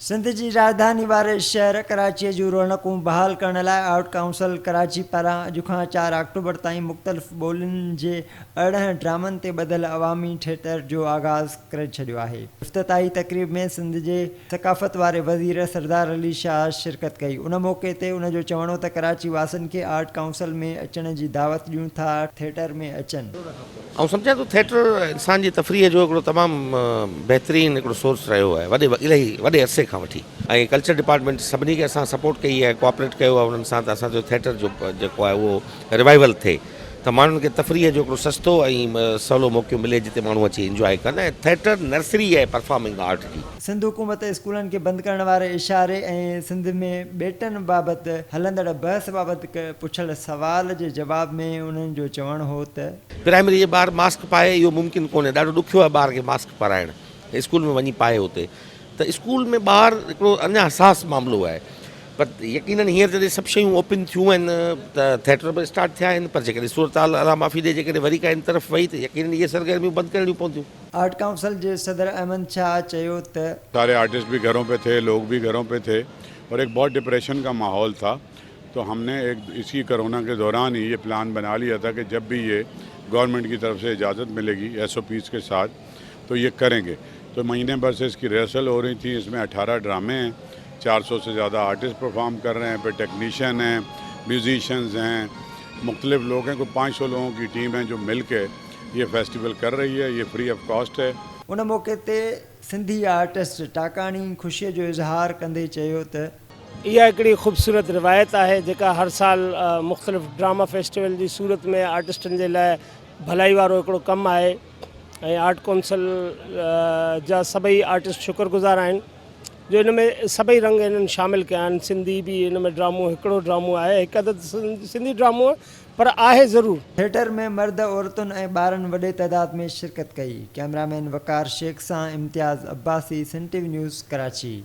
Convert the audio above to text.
सिंध जी राजधानी वारे शहर कराची जूं रौनकूं बहाल करण लाइ आउट काउंसिल कराची पारां अॼु खां 4 अक्टूबर ताईं मुख़्तलिफ़ ॿोलियुनि जे 18 ड्रामनि ते ॿधल अवामी थिएटर जो आगाज़ करे छॾियो आहे। इफ़्तिताही तक़रीब में सिंध जे सक़ाफ़त वारे वज़ीर सरदार अली शाह शिरकत कई। उन मौक़े ते उन जो चवणो त कराची वासियुनि खे आर्ट काउंसिल में अचण जी दावत ॾियूं था थिएटर में अचनि। ऐं सम्झां थो थिएटर इंसान जी तफ़रीह जो हिकिड़ो तमामु बहितरीनु हिकिड़ो सोर्स रहियो आहे इलाही वॾे अरसे खां वठी। ऐं कल्चर डिपार्टमेंट सभिनी खे असां सपोर्ट कई आहे, कोऑपरेट कयो आहे उन्हनि सां त असांजो थिएटर जो जेको आहे उहो रिवाइवल थिए, त माण्हुनि खे तफ़रीह जो हिकिड़ो सस्तो ऐं सवलो मौक़ो मिले जिते माण्हू अची इंजॉय कनि। ऐं थिएटर नर्सरी आहे परफॉर्मिंग आर्ट जी। सिंध हुकूमत स्कूलनि खे बंदि करण वारे इशारे ऐं सिंध में बेटनि बाबति हलंदड़ बहस बाबति पुछल सवाल जे जवाब में उन्हनि जो चवणु हो त प्राइमरी जे ॿार मास्क पाए इहो मुमकिन कोन्हे, ॾाढो ॾुखियो आहे ॿार खे मास्क पाराइणु, स्कूल में वञी पाए हुते त स्कूल में ॿार हिकिड़ो अञा हसास मामिलो आहे। पर यकीनन हींअर जॾहिं सभु शयूं ओपन थियूं आहिनि त थिएटर बि स्टार्ट थिया आहिनि, पर जेकॾहिं सूरत हाल अला माफ़ी ॾे जेकॾहिं वरी का इन तरफ़ वई त यकीनन इहे सरगर्मियूं बंदि करणियूं पवंदियूं। आर्ट काउंसिल जे सदर अहमद शाह चयो त सारे आर्टिस्ट भी घरों पे थे, लोग भी घरों पे थे और एक बहुत डिप्रेशन का माहौल था। तो हमने इसी कोरोना के दौरान ही ये प्लान बना लिया था कि जब भी ये गवर्नमेंट की तरफ से इजाज़त मिलेगी SOPs के साथ तो ये करेंगे। तो महीने भर से इसकी रिहर्सल हो रही थी। इसमें 18 ड्रामे हैं, 400 से ज़्यादा आर्टिस्ट परफॉर्म कर रहे हैं, फिर टेक्नीशियन हैं, म्यूजिशंस हैं, मुख्तलिफ लोग हैं। कोई 500 लोगों की टीम है जो मिल के ये फेस्टिवल कर रही है। ये फ्री ऑफ कॉस्ट है। उन मौक़े ते सिंधी आर्टिस्ट टाकाणी ख़ुशीअ जो इज़हार कंदे चयो त इहा हिकिड़ी ख़ूबसूरत रिवायत आहे जेका हर साल मुख़्तलिफ़ ड्रामा फेस्टिवल जी सूरत में आर्टिस्टनि जे लाइ भलाई वारो हिकिड़ो कमु आहे। ऐं आर्ट काउंसिल जा सभई आर्टिस्ट शुक्रगुज़ार आहिनि जो हिन में सभई रंग इन्हनि शामिलु कया आहिनि। सिंधी बि हिन में ड्रामो, हिकिड़ो ड्रामो आहे, हिकु अदद सिंधी ड्रामो पर आहे ज़रूरु। थिएटर में मर्द औरतुनि ऐं ॿारनि वॾे तइदाद में शिरकत कई। कैमरामैन वकार शेख सां इम्तियाज़ अब्बासी, सिंध TV न्यूज़, कराची।